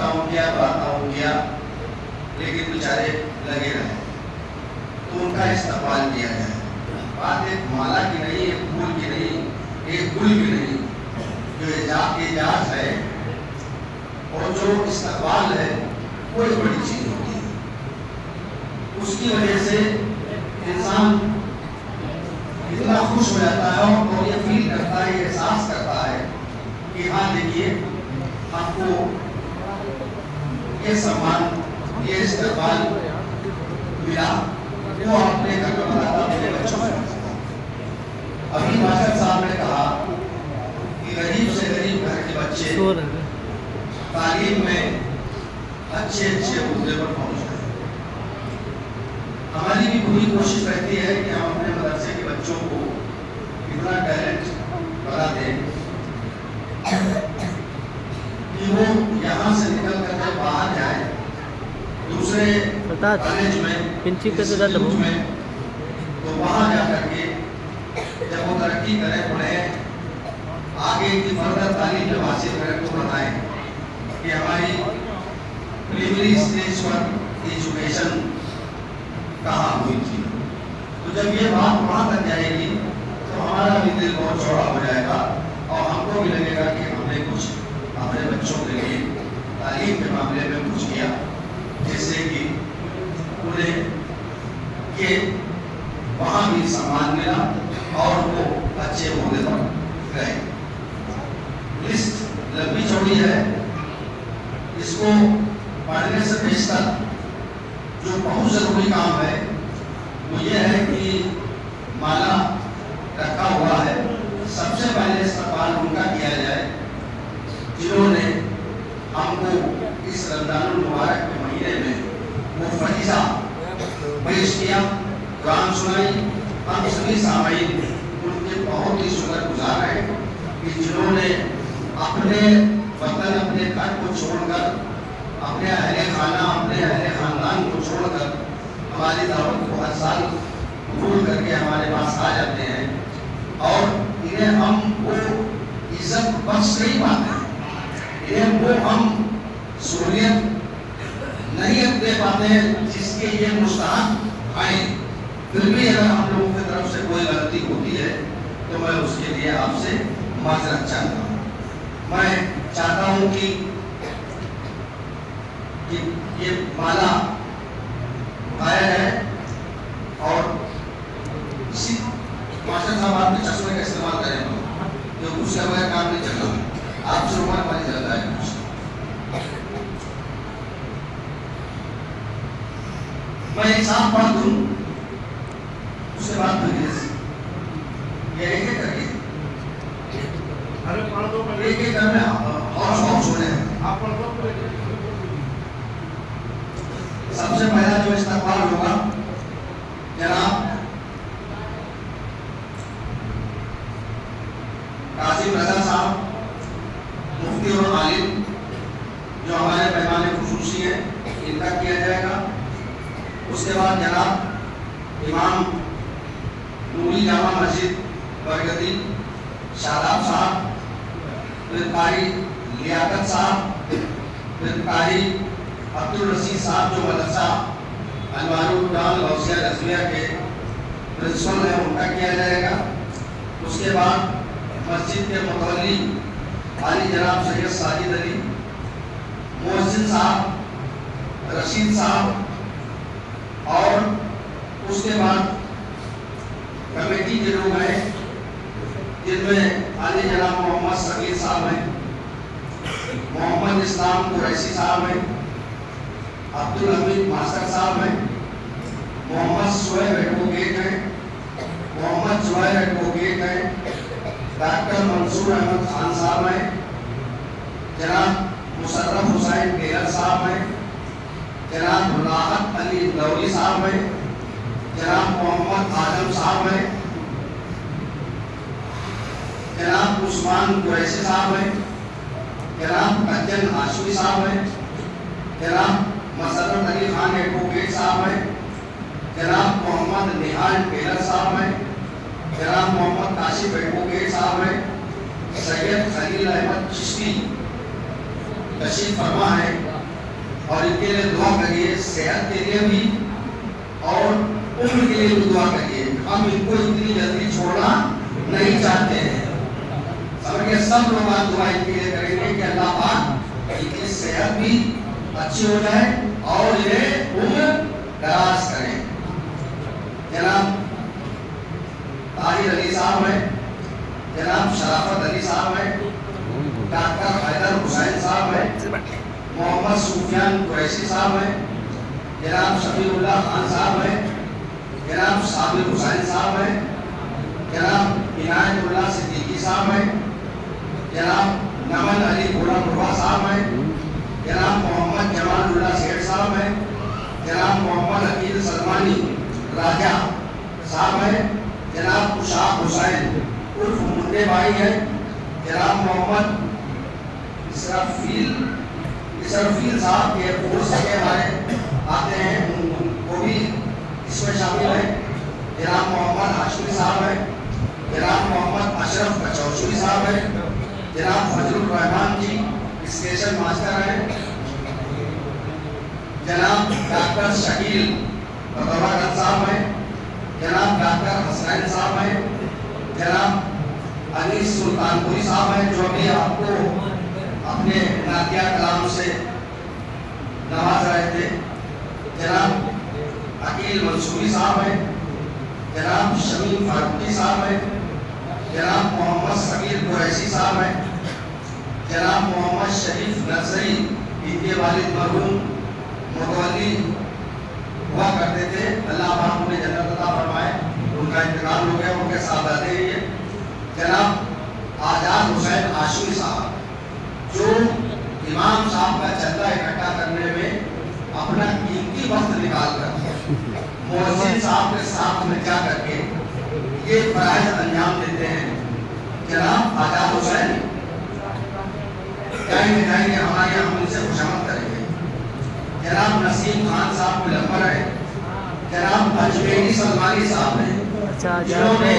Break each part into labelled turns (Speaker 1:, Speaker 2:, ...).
Speaker 1: किया, लेकिन बेचारे लगे रहे, तो उनका इस्तेमाल किया जाए। बात एक माला की नहीं, एक फूल की नहीं, एक गुल की नहीं, जो एजाज है और जो इस्तेमाल है वो एक बड़ी चीज होती है। उसकी वजह से इंसान इतना खुश हो जाता है और ये फील करता है, ये एहसास करता है कि हाँ देखिए आपको ये सम्मान, ये इस्तेमाल मिला, वो आपने घर में बताया अपने बच्चों को। अभी मास्टर साहब ने कहा कि गरीब से गरीब घर के बच्चे तालीम में अच्छे मुद्दे पर पहुंच गए। हमारी भी पूरी कोशिश रहती है कि हम अपने मदरसे के बच्चों को इतना टैलेंट बना दें कि वो यहाँ से निकल कर बाहर जाए, दूसरे कॉलेज में, तो वहाँ जा करके जब वो तरक्की करें, उन्हें आगे की फर्दर तालीम जब हासिल करें तो बताएं कि हमारी प्राइमरी स्टेज पर एजुकेशन कहाँ हुई थी। तो जब ये बात वहाँ तक जाएगी तो हमारा भी दिल बहुत चौड़ा हो जाएगा और हमको भी लगेगा कि हमने कुछ अपने बच्चों के लिए तालीम के मामले में कुछ किया, जिससे कि उन्हें के वहाँ भी सम्मान मिला और वो अच्छे होने पर गए। लिस्ट लंबी चौड़ी है, इसको पढ़ने से बेहतर जो बहुत जरूरी काम है वो ये है कि माला रखा हुआ है, सबसे पहले इस्तेमाल उनका किया जाए जिन्होंने हमको इस रमजानुल मुबारक के महीने में वो फरीज़ा पेश किया, कुरान सुनाई। हम सभी सामाईन उनके बहुत ही शुक्रगुजार हैं कि जिन्होंने अपने वतन, अपने घर को छोड़कर, अपने अहले खाना, अपने अहले खानदान को छोड़कर हमारी दावत को हर साल कबूल करके हमारे पास आ जाते हैं और इन्हें हम वो इज्जत बख्श नहीं पाते, इन्हें वो हम सहूलियत नहीं दे पाते हैं जिसके ये मुस्तहक आए। फिर भी अगर हम लोगों की तरफ से कोई गलती होती है तो मैं उसके लिए आपसे माजरत चाहता हूँ। मैं चाहता हूँ कि ये माला उठाया जाए और इसी मास्टर साहब आपके चश्मे का इस्तेमाल करें, जो उसके बगैर काम नहीं चल रहा, आपसे रुमाल पानी चलता है। मैं एक साथ पढ़ दूं, उसके बाद ये एक एक करके एक एक करने और छोड़े। सबसे पहला जो इस्तेमाल होगा जनाब कासिम रजा साहब, मुफ्ती और आलिम, जो हमारे पैमाने खुसूसी हैं, इनका किया जाएगा। उसके बाद जनाब इमाम नूरी जामा मस्जिद बरगदी शादाब साहब, फिर कारी लियाकत साहब, फिर कारी अब्दुल रशीद साहब जो मदरसा अनवारुल गौसिया रज़विया के प्रिंसिपल हैं, उनका किया जाएगा। उसके बाद मस्जिद के मुतवल्ली वाली जनाब सैयद साजिद अली, मोहसिन साहब, रशीद साहब, और उसके बाद कमेटी के लोग हैं जिनमें आली जनाब मोहम्मद सकीर साहब हैं, मोहम्मद इस्लाम कुरैशी साहब हैं, अब्दुल हमीद मास्टर साहब हैं, मोहम्मद सुहैब एडवोकेट हैं, मोहम्मद जुबैर एडवोकेट हैं, डॉक्टर मंसूर अहमद खान साहब हैं, जनाब मुशर्रफ हुसैन टेलर साहब हैं, जनाब राहत अली लौरी साहब हैं, जनाब मोहम्मद आजम साहब हैं, जनाब उस्मान कुरैशी साहब हैं, जनाब कज्जन हाशमी साहब हैं, जनाब मसरत अली खान एडवोकेट साहब हैं, जनाब मोहम्मद निहाल टेलर साहब हैं, जनाब मोहम्मद काशिफ एडवोकेट साहब हैं, सैयद खलील अहमद चिश्ती तशरीफ फरमा है, और इनके लिए दुआ करिए, सेहत के लिए भी और उम्र के लिए भी दुआ करिए। हम इनको इतनी जल्दी छोड़ना नहीं चाहते हैं। समझिए, सब लोग आज दुआ इनके लिए करेंगे कि अल्लाह पाक इनकी सेहत भी अच्छी हो जाए और ये उम्र दराज करें। जनाब ताहिर अली साहब है, जनाब शराफत अली साहब है, डॉक्टर हैदर हुसैन साहब है, मोहम्मद सुफियान कुरैशी साहब है, जनाब शफीउल्लाह खान साहब है, जनाब साबिर हुसैन साहब है, जनाब इनायतुल्लाह सिद्दीकी साहब है, जनाब नमन अली बुरा साहब है, जनाब मोहम्मद जमालुल्लाह शेख साहब है, जनाब मोहम्मद अकील सलमानी राजा साहब है, जनाब उशाक हुसैन उर्फ मुंडे भाई है, जनाब मोहम्मद इसरफील साहब के कोर्स के हमारे आते हैं, वो भी इसमें शामिल है, जनाब मोहम्मद हाशमी साहब है, जनाब मोहम्मद अशरफ कचौशरी साहब है, जनाब फजलुर रहमान जी स्टेशन मास्टर है, जनाब डॉक्टर शकील बगवागढ़ साहब है, जनाब डॉक्टर हसनैन साहब है, जनाब अनीस सुल्तानपुरी साहब है जो भी आपको अपने नातिया कलाम से नवाज रहे थे, जनाब अकील मंसूरी साहब है, जनाब शमीम फारूकी साहब है, जनाब मोहम्मद समीर कुरैशी साहब है, जनाब मोहम्मद शरीफ नर्सरी, इनके वालिद मरहूम मुतवल्ली हुआ करते थे, अल्लाह पाक उन्हें जन्नत अता फरमाए, उनका इंतकाल हो गया, उनके साथ आते हैं ये जनाब आजाद हुसैन आशमी साहब जो इमाम साहब का चंदा इकट्ठा करने में अपना कीमती वक्त निकाल कर मोहसिन साहब के साथ में जा करके ये फराइज अंजाम देते हैं। जनाब आजाद हुसैन जाएंगे हमारे यहाँ उनसे खुशामद करेंगे। जनाब नसीम खान साहब मुलम्बर है, जनाब अजमेरी सलमानी साहब हैं जिन्होंने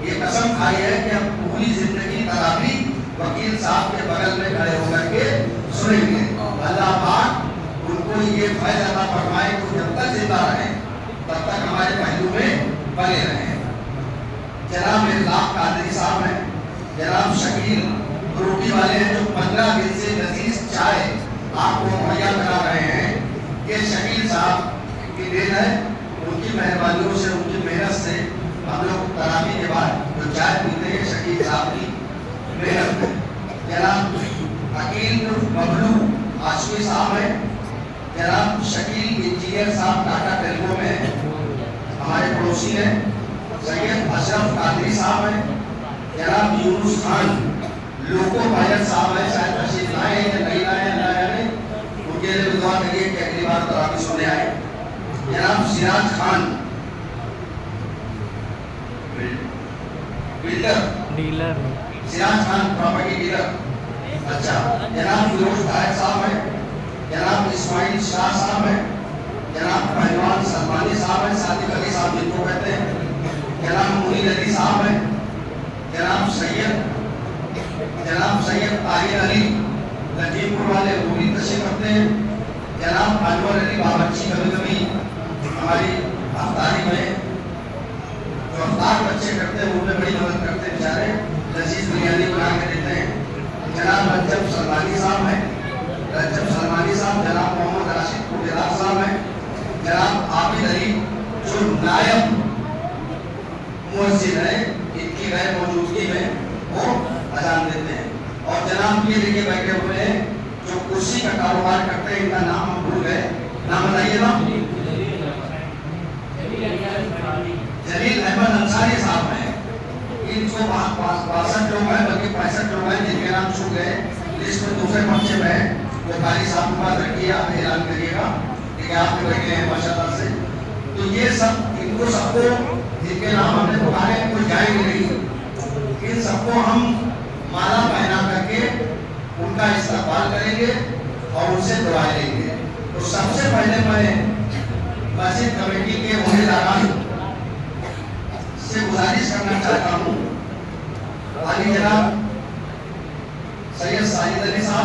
Speaker 1: ये कसम खाई है कि हम पूरी जिंदगी तरावी वकील साहब के बगल में खड़े होकर के सुनेंगे। अल्लाह पाक उनको ये फैज़ अता फरमाए कि जब तक जिंदा रहे तब तक हमारे पहलू में बने रहे। जनाब मिर्ज़ाक कादरी साहब हैं, जनाब शकील रोटी वाले हैं जो 15 दिन से लजीज चाय आपको मुहैया करा रहे हैं। ये शकील साहब की देन है, उनकी मेहरबानियों से, उनकी मेहनत से हम लोग तरावी के बाद जो चाय पीते हैं शकील साहब की मेहनत है। जनाब अकील बबलू आशमी साहब है, जनाब शकील इंजीनियर साहब टाटा टेलीकॉम में हमारे पड़ोसी हैं, सैयद अशरफ कादरी साहब हैं, जनाब यूनुस खान लोको पायलट साहब है, शायद तशरीफ लाए हैं या नहीं लाए हैं, उनके लिए दुआ करिए कि अगली बार तरावी सुनने आए। जनाब Siraj Khan dealer Siraj Khan property dealer, अच्छा। जनाब फिरोज ताहिर साहब है, जनाब इस्माइल शाह साहब है, जनाब पहलवान सलमानी साहब है, सादिक अली साहब जिनको कहते हैं, जनाब मुनीर अली साहब है, जनाब सैयद ताहिर अली लखीमपुर वाले वो भी तशरीफ रखते हैं, जनाब अनवर अली बावर्ची कभी कभी हमारी अफ्तारी में जो अफ्तार बच्चे करते हैं उनमें बड़ी मदद करते हैं, बेचारे लजीज बिरयानी बना के देते हैं। जनाब रज्जब सलमानी साहब हैं, जनाब मोहम्मद राशिद कुटेदार साहब हैं, जनाब आबिद अली जो नायब मुअज्जिन है, इनकी गैर मौजूदगी में वो अजान देते हैं। और जनाब ये देखिए बैठे हुए हैं जो कुर्सी का कारोबार करते हैं, इनका नाम हम भूल गए, नाम बताइए ना। जलील अहमद अंसारी साहब हैं, 362 लोग हैं, बल्कि 65 लोग हैं जिनके नाम छूट गए लिस्ट में दूसरे पर्चे में है, वो कारी साहब के पास रखिए, आप ऐलान करिएगा कि आप बैठे हैं माशाल्लाह से। तो ये सब इनको सबको जिनके नाम हमने पुकारे कोई जाएंगे नहीं, इन सबको हम माला पहना करके उनका इस्तेमाल करेंगे और उनसे दुआएं लेंगे। तो सबसे पहले मैं मस्जिद कमेटी के उम्मीदवार से गुजारिश करना चाहता हूँ, आगे जनाब सैयद साजिद अली साहब